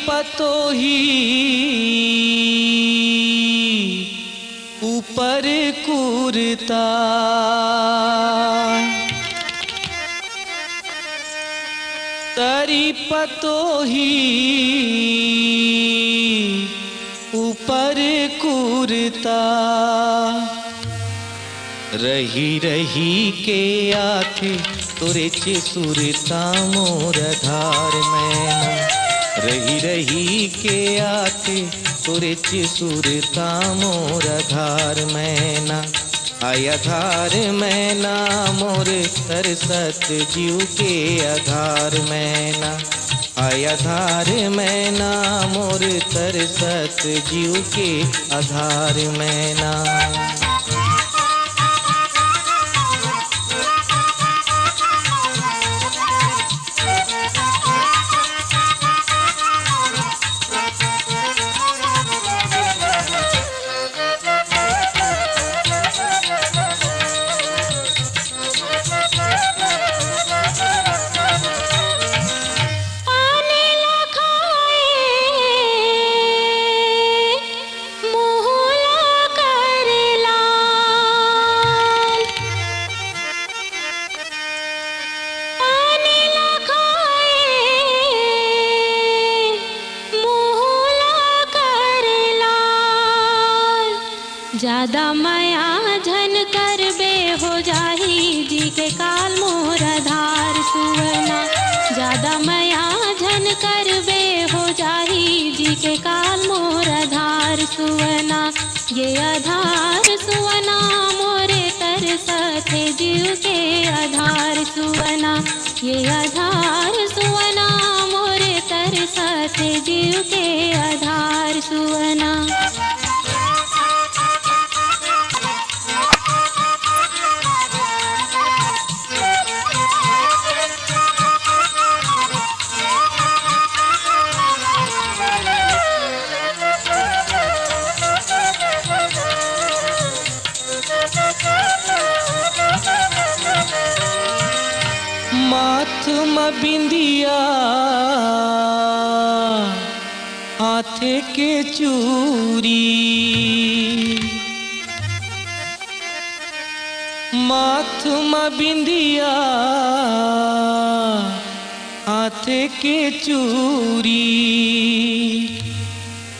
पतोही ऊपर कूरता, तरी पतोही ऊपर कूरता, रही रही के आखे तुरे सुरता मोर धार में, रही रही के आखे तुरे सुरता मोर धार में ना, आया धार में ना मोर तरसत जीव के आधार में ना, आया धार में ना मोर तरसत जीव के आधार में ना। ज्यादा माया झन कर बे हो जाही जी के काल मोर धार सुवना, ज्यादा माया झन कर बे हो जाही जी के काल मोर धार सुवना, ये आधार सुवना मोरे तरसते जीव के आधार सुवना, ये आधार सुवना मोरे तरसते जीव के आधार सुवना। माथ में बिंदिया हाथे के चूरी, माथ में बिंदिया हाथे के चूरी,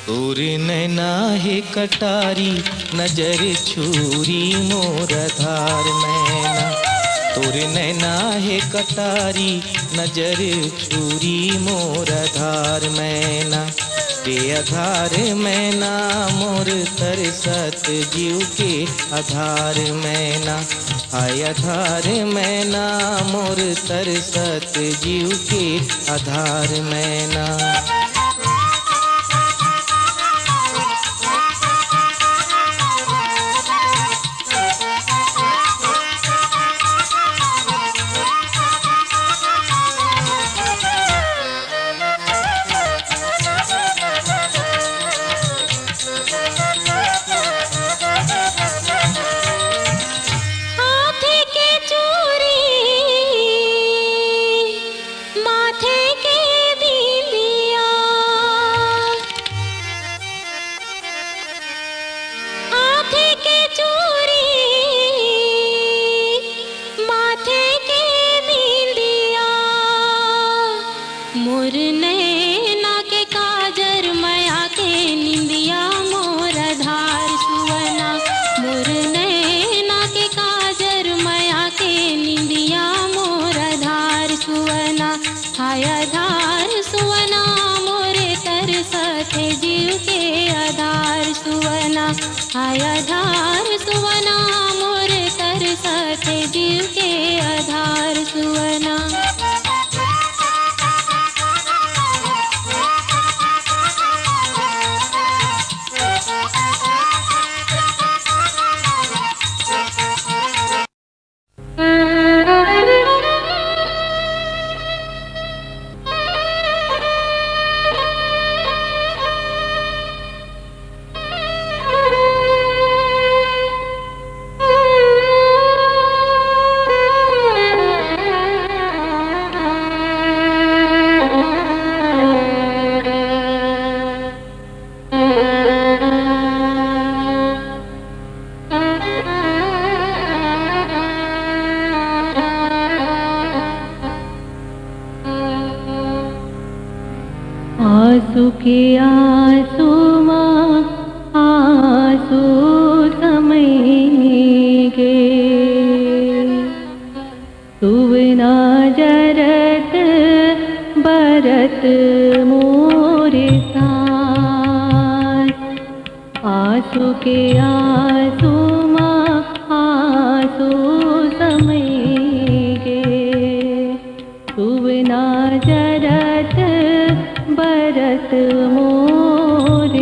तोर नैना है कटारी नजर छुरी मोर धार मैना, तोर नैना है कटारी नजर छुरी मोर धार मैना, के आधार मैना मोर तरसत जीव के आधार मैना, हाय आधार मैना मोर तरसत जीव के आधार मैना। हाय आधार सुवना मोर तरसत जीव के आधार सुवना। आंसू के आंसू माँ आंसू थमेंगे, सुवना जरत बरत मोरे साथ। आंसू के आंसू माँ आंसू थमेंगे, सुवना जरत बरत मोरे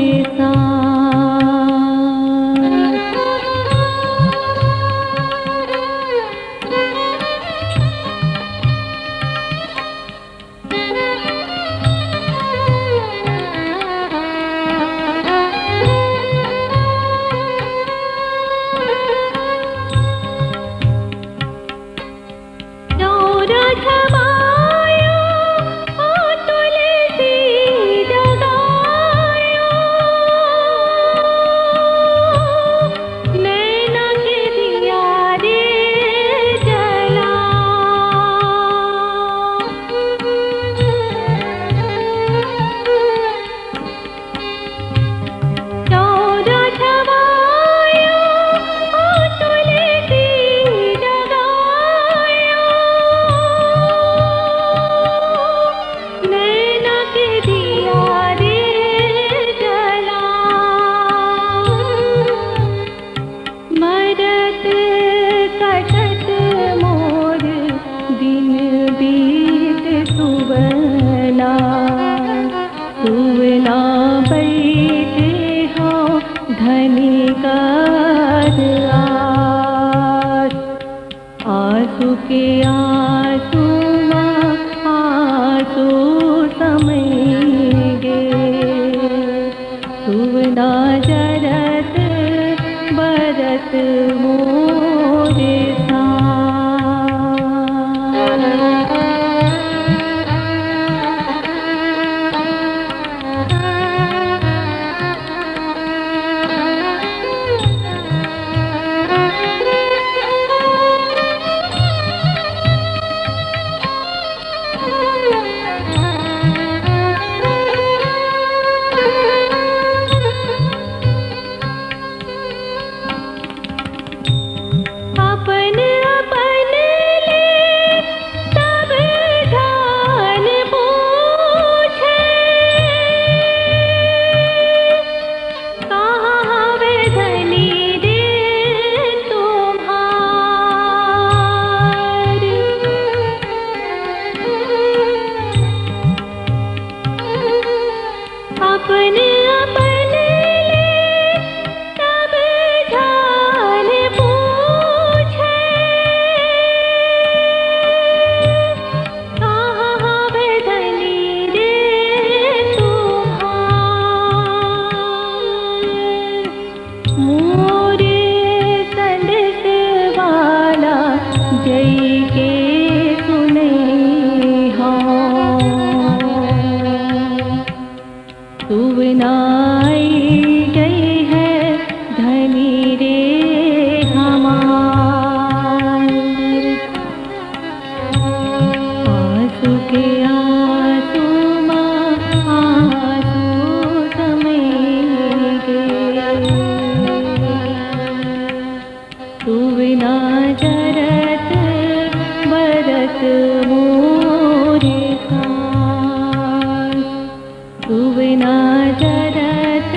सुवना जरत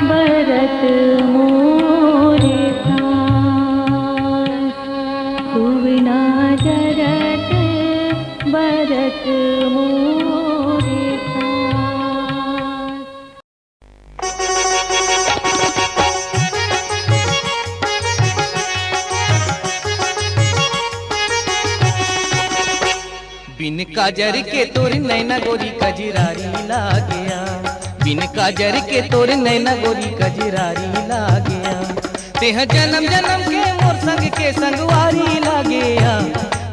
बरत मो बिन काजर के तोर नैना गोरी कजरारी लागया, बिन काजर के तोर नैना गोरी कजरारी लागया। तेह जन्म जन्म के मोर संग के संगवारी लागया,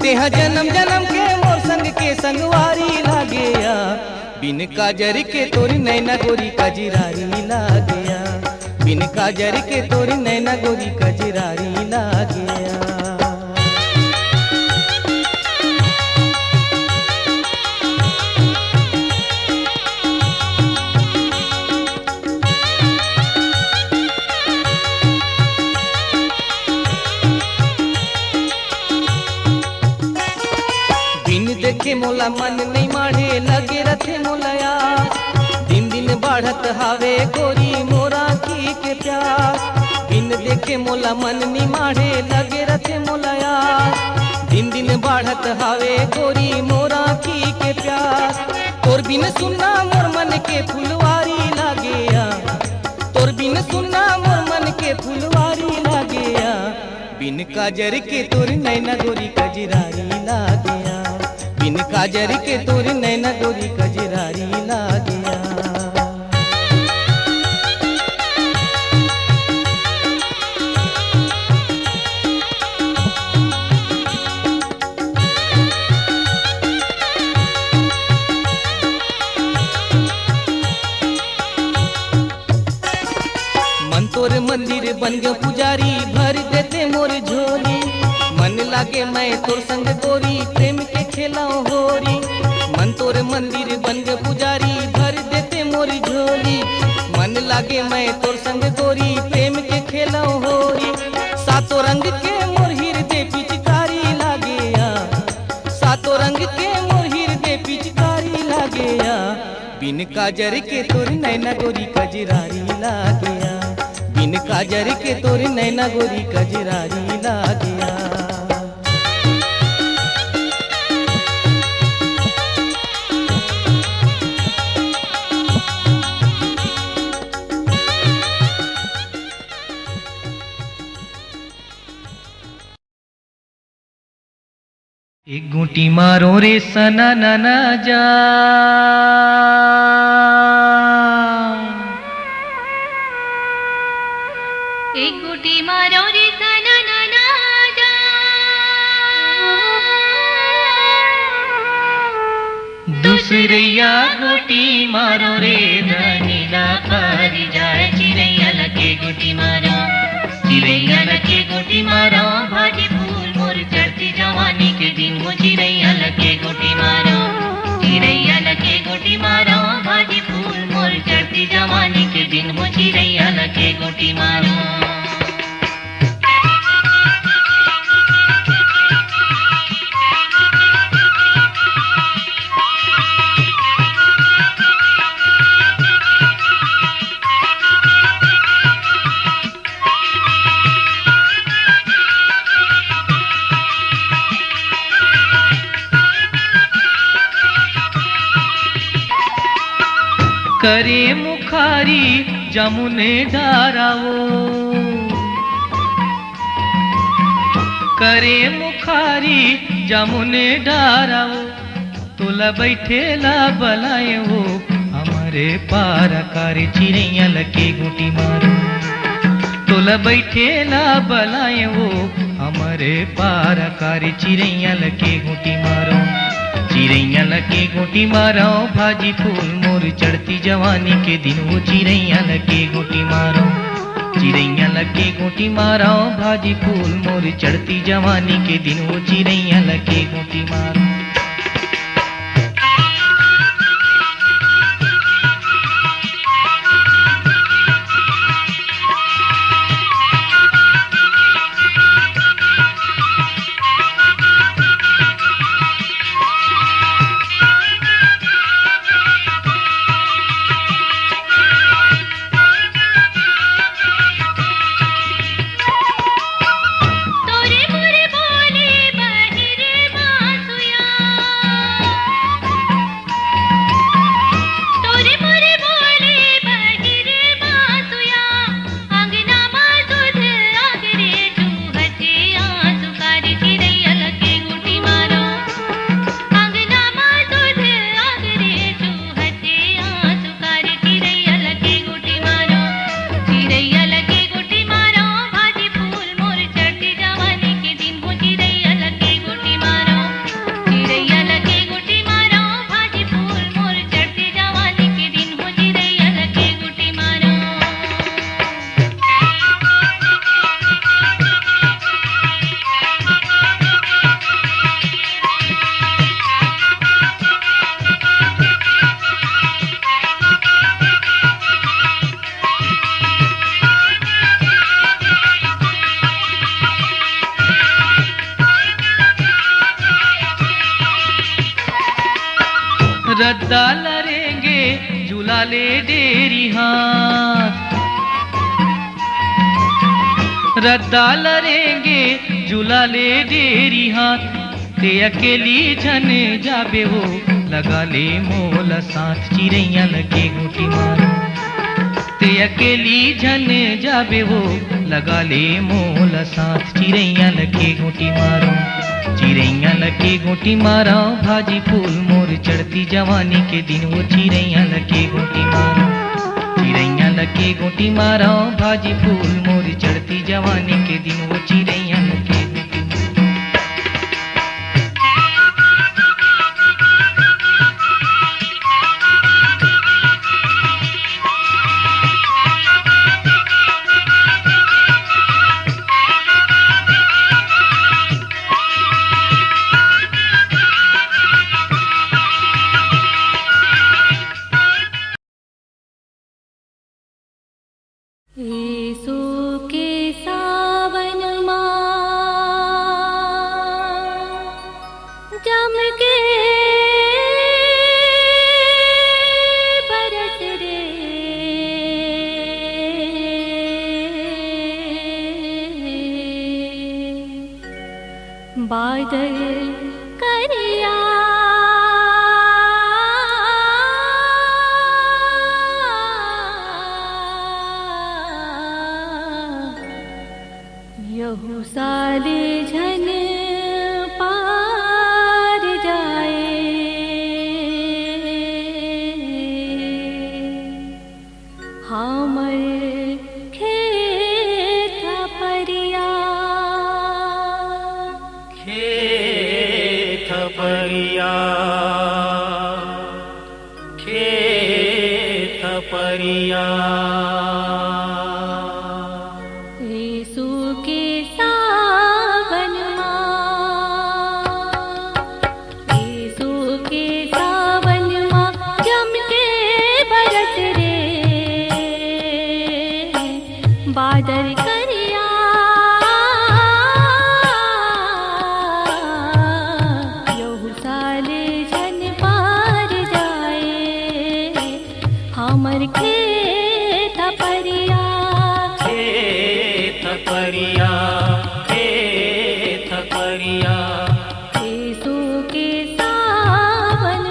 तेह जन्म जन्म के मोर संग के संगवारी लागया। बिन काजर के तोर नैना गोरी कजरारी लागया, बिन काजर के तोर नैना गोरी कजरारी लागया। देखे मोला मन नहीं माढ़े लगे रथे मोलया, दिन दिन बढ़त हावे गोरी मोरा की के प्यास। बिन देखे मोला मन नहीं माढ़े लगे रथे मोलया, दिन दिन बढ़त हावे गोरी मोरा की के प्यास। तोर बिन सुनना मोर मन के फुलवारी लागेया, तोर बिन सुनना मोर मन के फुलवारी लागेया। बिन काजर के तोर नैना गोरी कजरारी लागेया, बिन काजर के तोर नैना गोरी कजरारी लागया। मन तोर मंदिर बन गयो पुजारी भर देते मोर झोली। मन लागे मैं तोर संग गोरी प्रेम के खेलाओ होरी। मन तोर मंदिर बन गए पुजारी भर देते मोरी झोली। मन लागे मैं तोर संग गोरी प्रेम के खेलाओ होरी। सातों रंग के मोर हृदय पिचकारी लागेया, सातों रंग के मोर हृदय पिचकारी लागेया। बिन काजर के तोर नैना गोरी कजरारी लागेया, बिन काजर के तोर नैना गोरी कजरारी लागेया। एक घूंटी मारो रे सना नाना जा, एक घूंटी मारो रे सना नाना जा। दूसरिया घूंटी मारो रे नीला पारी जाए। चिड़ैया लगे घूंटी मारो, चिड़ैया लगे घूंटी मारो। भाजी फूल मोर चढ़ती जवानी के दिन वो चिड़ैया लगे घूंटी मारो, चिड़ैया लगे घूंटी मारो। भाजी फूल मोर चढ़ती जवानी के दिन वो चिड़ैया लगे घूंटी मारो। करे मुखारी जमुने डारावो, करे मुखारी जमुने डारावो। तोला बैठेला बलाए वो हमारे पारा कारी। चिड़ैया लगे घूंटी मारो, तोला बैठेला बलाए वो हमारे पारा कारी। चिड़ैया लगे घूंटी मारो, चिड़ैया लगे घूंटी मारो। भाजी फूल मोर चढ़ती जवानी के दिन वो चिड़ैया लगे घूंटी मारो, चिड़ैया लगे घूंटी मारो। भाजी फूल मोर चढ़ती जवानी के दिन वो चिड़ैया लगे घूंटी मारो। तोरे मोरे बोले बहिरे बांसुया, रद्दा लरेंगे झूला ले डेरी हाथ, रद्दा लरेंगे झूला ले डेरी हाथ, ते अकेली झन जाबे हो लगा ले मोला साथ, चिड़ैया लगे घूटी मारो ते अकेली झन जाबे हो लगा ले मोला साथ, चिड़ैया लगे घूटी मारो, चिड़ैया लगे घूटी मारो, भाजी फूल मोर चढ़ती जवानी के दिन, वो चिड़ैया लगे घूटी मारो, चिड़ैया लगे घूटी मारो, भाजी फूल मोर चढ़ती जवानी के दिन, वो चिड़ैया लगे घूटी। यीशु के सावन मां जम के बरस रे, बादल करिया यहू साले झन पार जाए, हमर खेत परिया, खेत परिया, खेत परिया। यीशु के सावन मां, यीशु के सावन मां जम के बरस रे, बादल करिया यहू साले झन पार जाए, हमर खेत परिया, खेत परिया, खेत परिया। यीशु के सावन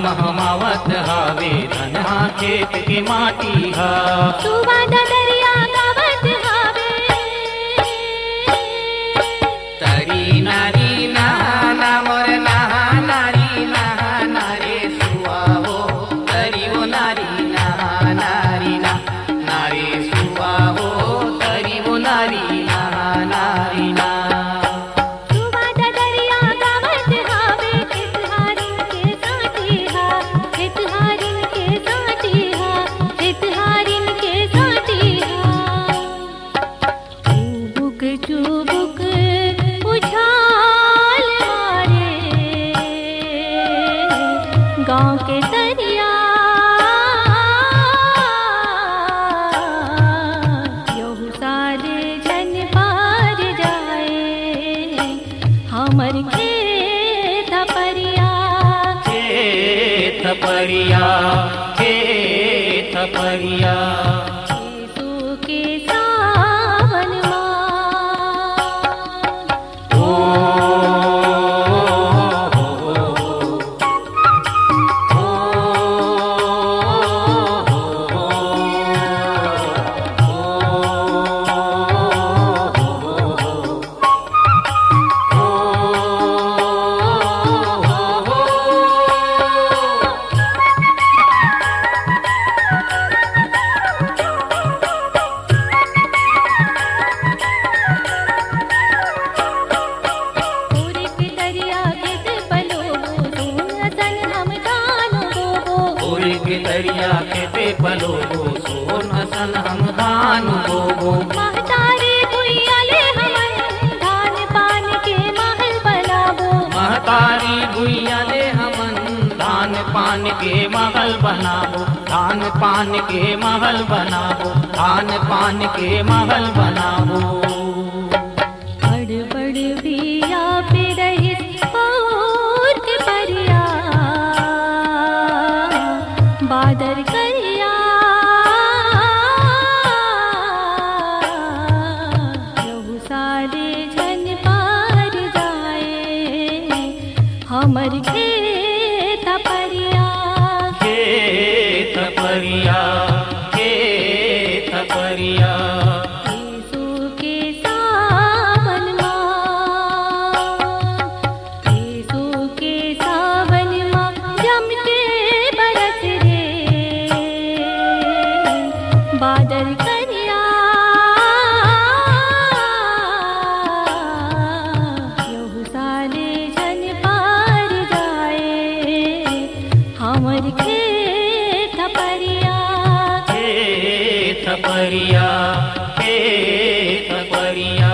महमावत हावे धनहा खेत के माटी हा, सुवाद दरिया गावत हावे, तरी नारी नहा मोर नहा नारी नहा नारे सुआ हो, तरी वो नारी नहा नारी ना नारे सुआ हो, तरी वो नारी नहा नारी ना। सुवाद दरिया गावत हावे, हितहारिन के साथी हा, हितहारिन के साथी हा, हितहारिन के साथी हा। चुबुक चुबुक उछाल मारे गाँव के तरिया, यहू साले झन पार जाए, हमर खेत परिया, खेत परिया, खेत परिया। यीशु के सावन मां। दरिया खेते पलोगो सोन सन हम धान बोबो महतारी भुइया ले हमन धान पान के महल बनाबो महतारी भुइया ले हमन धान पान के महल बनाबो धान पान के महल बनाबो धान पान के महल बनाबो बड़ बड़ बिया पे रहिस और के परिया बादर करिया रहु सारे जन पार जाए हमर खेत परिया खेत परिया खेत परिया यीशु के सावन माँ यीशु के सावन माँ जम के बरस रे बादल करिया यहु साले जन पार जाए हमर खेत परिया खेत परिया खेत परिया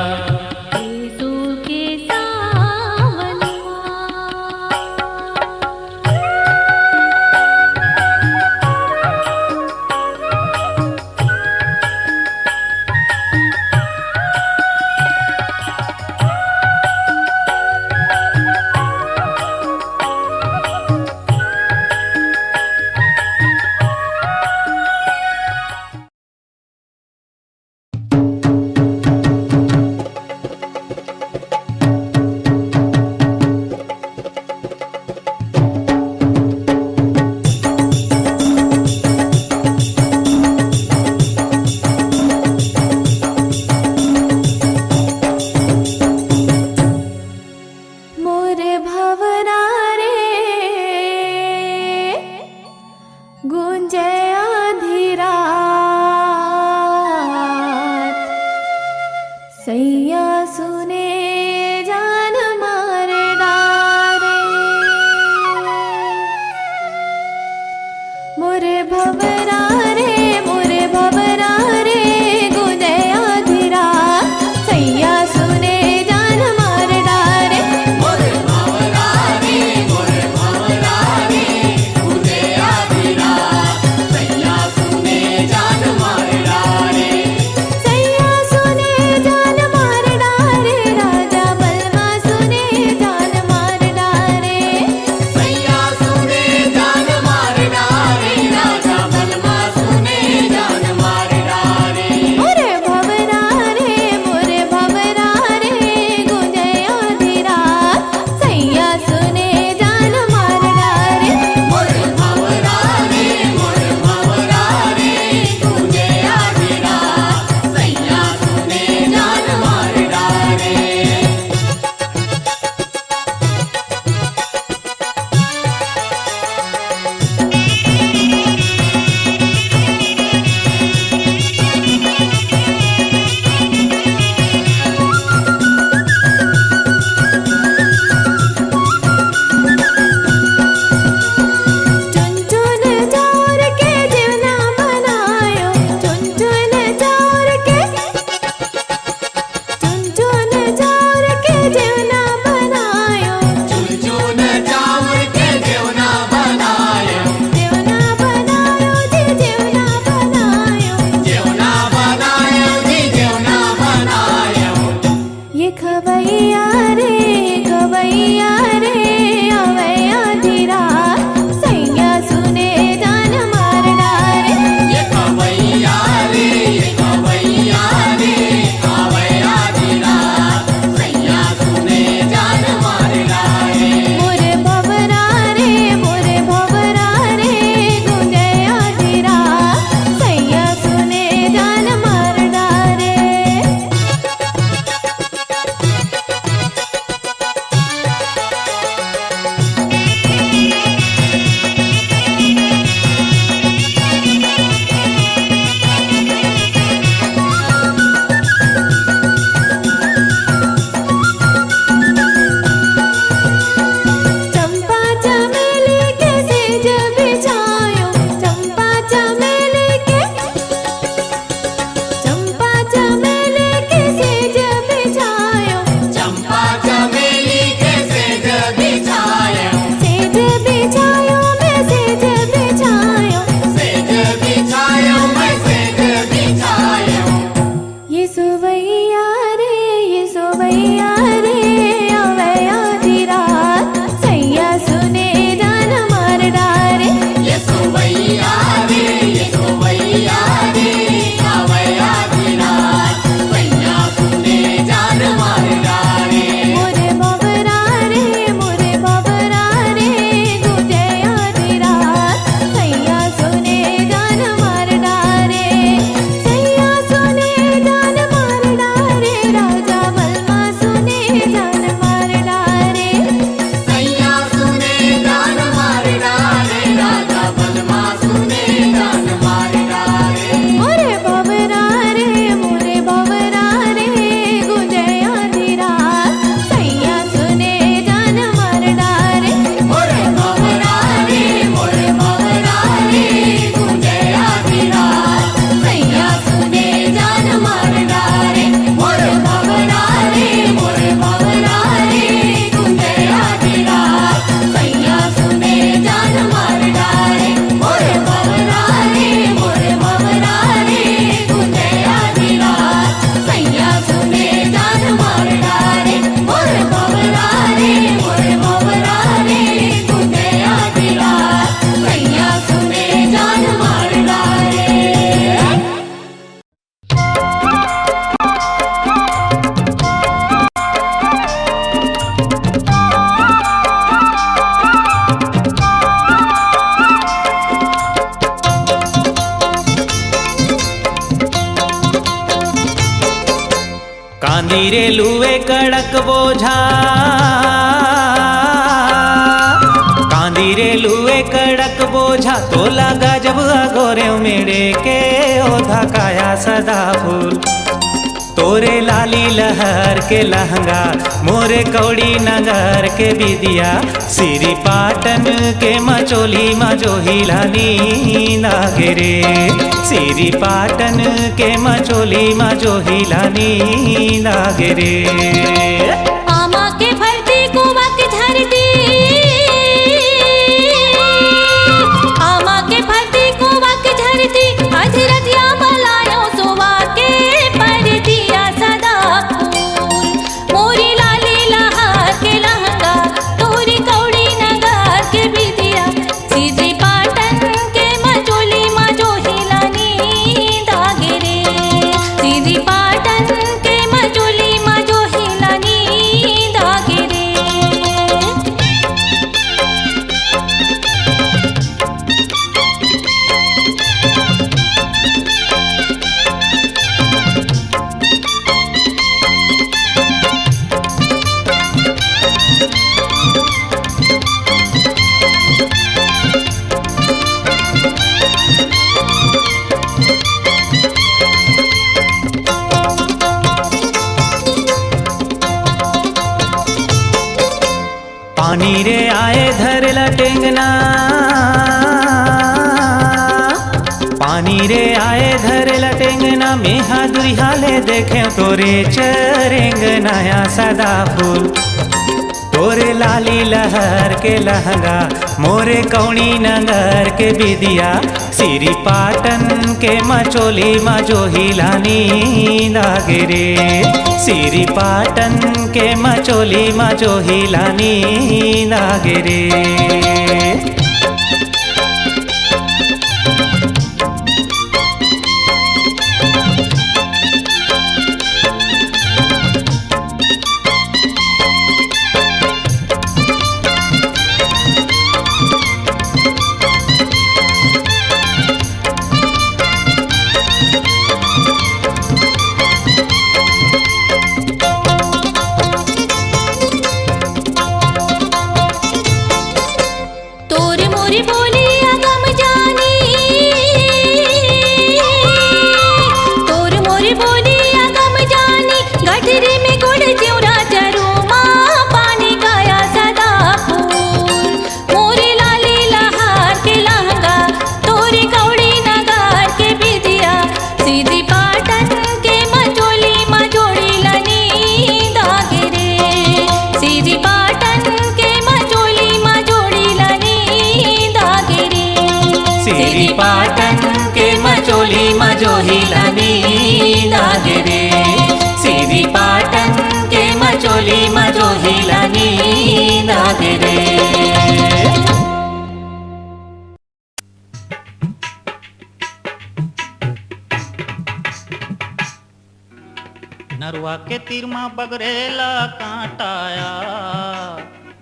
कांदी रे लुए कड़क बोझा, कांदी रे लुए कड़क बोझा, तोला गजब अगोरे मेरे के ओधा काया सदा फूल। तोरे लाली लहर के लहंगा, मोरे कौड़ी नगर के बिदिया, सिरी पाटन के मचोली मजोहिला नींद आगे रे, सिरी पाटन के मचोली मजोहिला नींद आगे रे। आमा के भरती कुआ के झरती, आमा के भरती कुआ के झरती, अजरतिया मलायो सुवा के परतिया सदा फूल। मोरी लाली लहर के लहंगा, तोरी कौड़ी नगर के बिदिया, सीधी पाटन के मचोली मजोहिला नींद आगे रे, सीधी पाटन के मचोली मजोहिला नींद आगे रे। पानी रे आए धर लटेंगना, पानी रे आए धर लटेंगना, मेहा दुरिहा ले देखे तोरे चरेंगना या सदा फूल। तोरे लाली लहर के लहंगा, मोरे कौड़ी नगर के बिदिया, सिरी पाटन के मचोली मजोहिला नींद आगे रे, सिरी पाटन के मचोली मजोहिला नींद आगे रे। तोरे मोरी बोली अगम जानी, तोरे मोरी बोली अगम जानी, गठरी में गुड़ चिउरा चरूमा, पानी गाया सदा फूल। मोरी लाली लहर के लहंगा, तोरी कौड़ी नगर के बिदिया, सीधी पाटन के मचोली मजोहिला नींद आगे रे, सीधी पाटन के मचोली मजोहिला नींद आगे रे, सिरी पाटन के मचोली मजोहिला नींद आगे रे, सिरी पाटन के मचोली मजोहिला नींद आगे रे। नरवा के तीर माँ बगरेला कांटाया,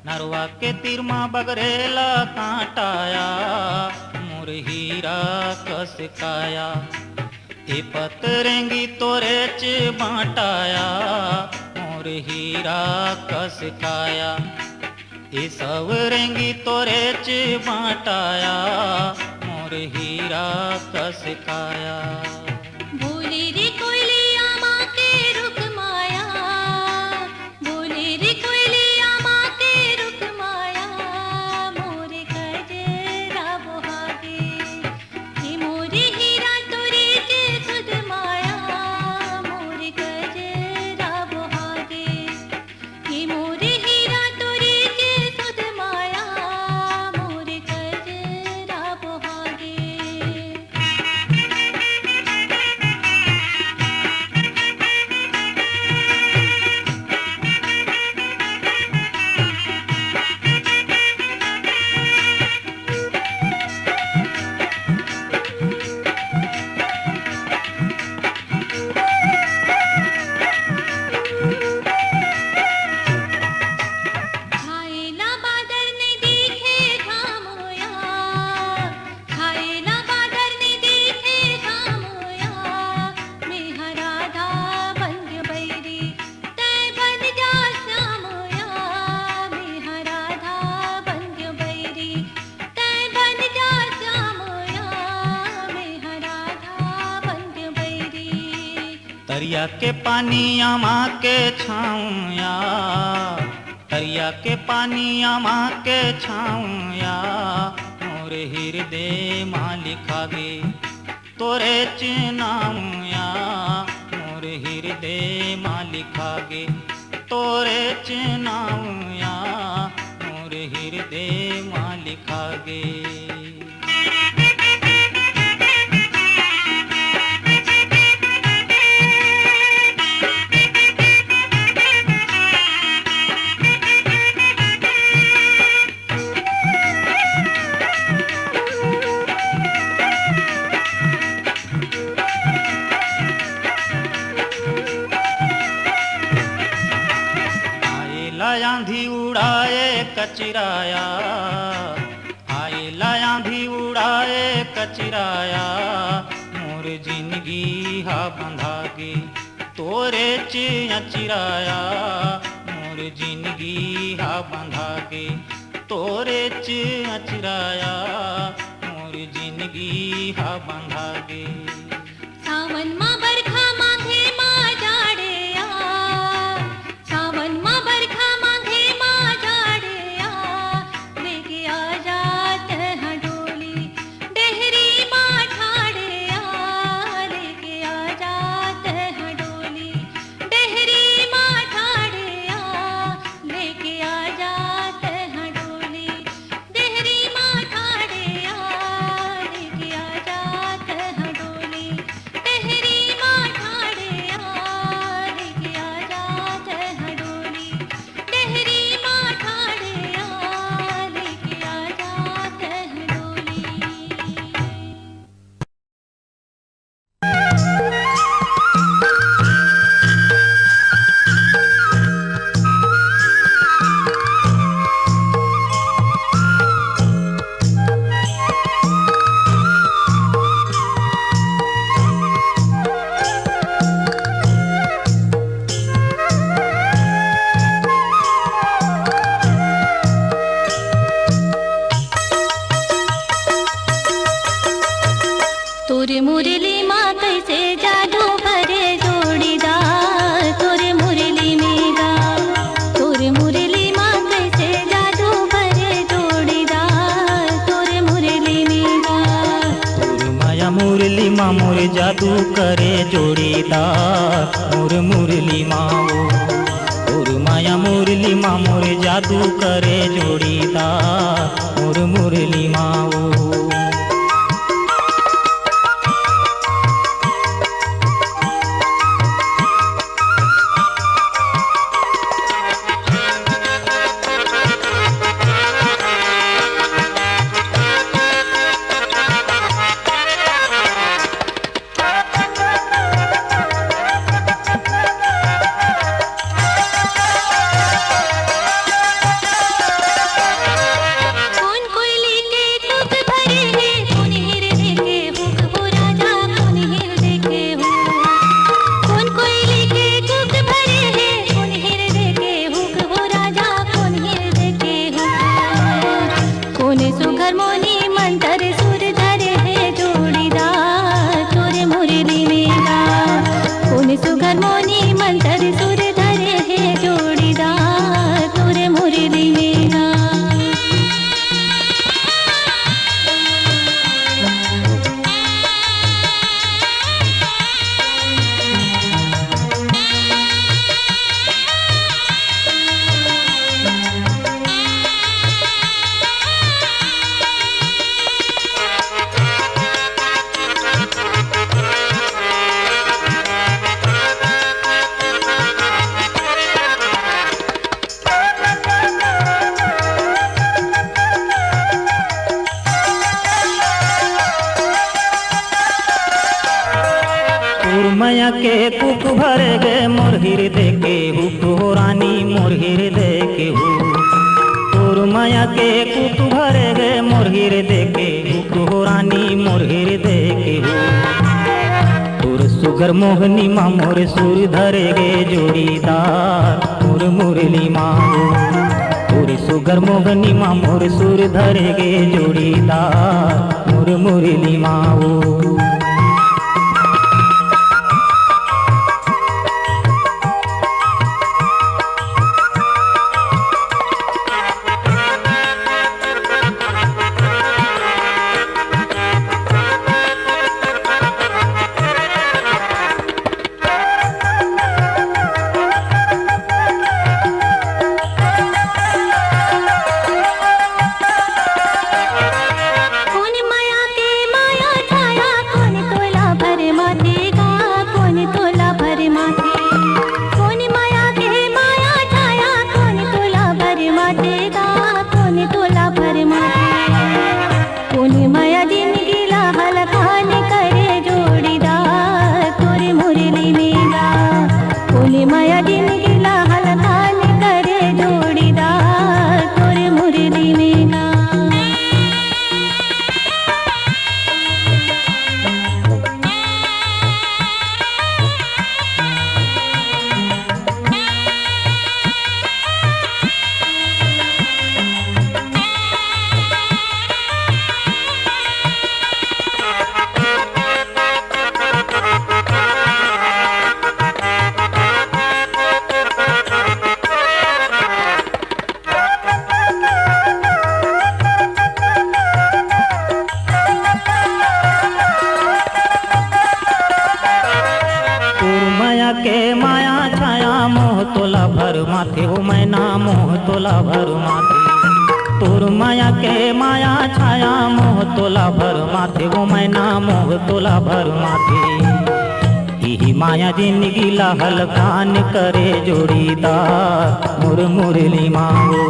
नरवा के तीर माँ बगरेला कांटाया, मोर हीरा कस काया, ए पतरेंगी तोरे च बांटाया, मोर हीरा कस काया, ए सवरेंगी तोरे च बांटाया, मोर हीरा कस काया। भूली रे कोयली आमा के रुख माया, भूली रे कोयली आमा के रुख माया, मोरे कजरा बोहागे, हे मोरे हीरा तोरे के खुद माया, मोरे कजरा बोहागे, हे मोरे हीरा तोरे के खुद माया, मोरे कजरा बोहागे। तरिया के पानी आमा के छाऊया, तरिया के पानी आमा के छाऊया, मोरे हृदय माँ लिखागे तोरे चिनाऊया, मोरे हृदय माँ लिखागे तोरे चिनाऊया, मोरे हृदय माँ लिखागे। आंधी उड़ाए कचराया, आए आंधी उड़ाए कचराया, मोर जिंदगी हा बंधागे तोरे चिराया, मोर जिंदगी हा बंधागे तोरे चिराया, मोर जिंदगी हा बंधागे। सावन मा बरखा माघे मा जाड़ेया, सावन मा बरखा माघे मा जाड़ेया, लेके आ जात है डोली डेहरी मा ठाड़ेया, लेके आ जात है डोली डेहरी मा ठाड़ेया, लेके आ जात है डोली डेहरी मा ठाड़ेया, लेके आ जात है डोली डेहरी मा ठाड़ेया, लेके आ जात है डोली डेहरी मा ठाड़ेया, लेके आ जात है डोली। तोरे मुरली माँ कैसे जादू भरे जोड़ीदार, तोरे मुरली में गा, तोरे मुरली माँ कैसे जादू भरे जोड़ीदार, तोरे मुरली में गा। मोर माया मुरली माँ मोर जादू करे जोड़ीदार, मोर मुरली माँ मोर माया मुरली माँ मोर जादू करे जोड़ीदार, मोर मुरली माँ। कौन कोयली के कुक भरे है, कौन हृदय के हुक हो राजा, कौन हृदय के हुक, कौन कोयली के कुक भरे है, कौन हृदय के हुक हो राजा, कौन हृदय के हुक, कौन सुघर मोनी मंतर सुर धरे है जोड़ीदार, तोरे मुरली में गा, कौन सुघर मोनी मंतर सुर धरे है जोड़ीदार, तोरे मुरली में गा। माया के कुक भरे गे मोर हृदय के हुक हो रानी, मोर हृदय के हुक, तोर माया के कुक भरे गे मोर हृदय के हुक हो रानी, मोर हृदय के हुक, तोर सुगर मोहनी माँ मोर सुर धरे गे जोड़ीदार, मोर मुरली माँ तोर सुगर मोहनी माँ मोर सुर धरे गे जोड़ीदार, मोर मुरली माँ। तोला भर माथे तोर माया के माया छाया मोह तोला भर माथे वो मैना मोह तोला भर माथे ही माया जिंदगी लाहल कान करे जोड़ीदार मुर मुरली मांगो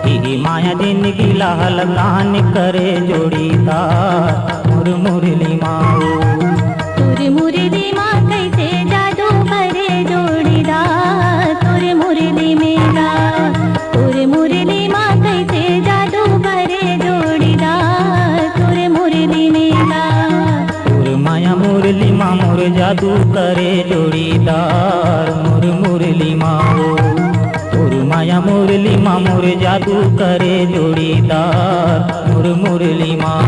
ही माया जिंदगी लाहल कान करे जोड़ीदार मुर मुरली मांगो तुर मुरली माँ कैसे जादू करे जोड़ीदार तुर मुरली मेरा तुर मुरली माँ कैसे जादू करे जोड़ीदार तुर मुरली मेरा तुर माया मुरली माँ मोर जादू करे जोड़ीदार मुर मुरली माँ तुर माया मुरली माँ मोर जादू करे जोड़ीदार मुर मुरली माँ